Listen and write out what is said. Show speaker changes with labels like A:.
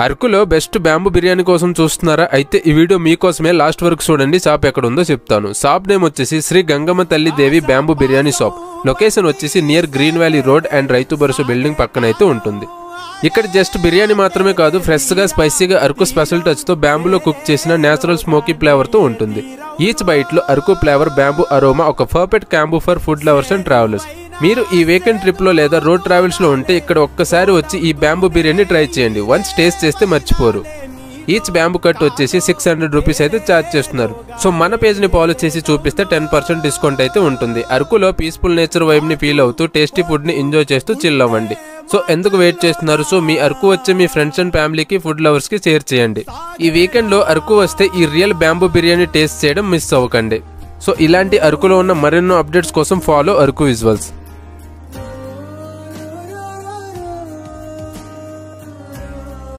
A: అరకులో best bamboo biryani కోసం చూస్తున్నారా? అయితే ఈ వీడియో మీకోసమే లాస్ట్ వరకు చూడండి. షాప్ ఎక్కడ ఉందో చెప్తాను. షాప్ నేమ్ వచ్చేసి శ్రీ గంగమ్మ తల్లి దేవి బ్యాంబూ బిర్యానీ షాప్. లొకేషన్ వచ్చేసి near green valley road and Rythu Bharosa building పక్కన అయితే ఉంటుంది. ఇక్కడ జస్ట్ బిర్యానీ మాత్రమే కాదు, ఫ్రెష్ గా స్పైసీగా అరకు స్పెషల్ టచ్ తో బ్యాంబూలో కుక్ చేసిన నేచురల్ స్మోకీ ఫ్లేవర్ తో ఉంటుంది. ఈచ్ బైట్ లో అరకు ఫ్లేవర్, బ్యాంబూ అరోమా ఒక perfect combo for food lovers and travellers. మీరు ఈ వీకెండ్ ట్రిప్ లో లేదా రోడ్ ట్రావెల్స్ లో ఉంటే ఇక్కడ ఒక్కసారి వచ్చి ఈ బ్యాంబూ బిర్యానీ ట్రై చేయండి. వన్స్ టేస్ట్ చేస్తే మర్చిపోరు. ఈచ్ బ్యాంబూ కట్ వచ్చేసి 600 రూపీస్ అయితే ఛార్జ్ చేస్తున్నారు. సో మన పేజ్ ని ఫాలో చేసి చూపిస్తే 10% డిస్కౌంట్ అయితే ఉంటుంది. అరకులో పీస్ఫుల్ నేచర్ వైబ్ ని ఫీల్ అవుతూ టేస్టీ ఫుడ్ ని ఎంజాయ్ చేస్తూ చిల్ అవ్వండి. సో ఎందుకు వెయిట్ చేస్తున్నారు? సో మీ అరకు వచ్చే మీ ఫ్రెండ్స్ అండ్ ఫ్యామిలీకి, ఫుడ్ లవర్స్ కి షేర్ చేయండి. ఈ వీకెండ్ లో అరకు వస్తే ఈ రియల్ బ్యాంబూ బిర్యానీ టేస్ట్ చేయడం మిస్ అవ్వకండి. సో ఇలాంటి అరకులో ఉన్న మరెన్నో అప్డేట్స్ కోసం ఫాలో అరకు విజువల్స్.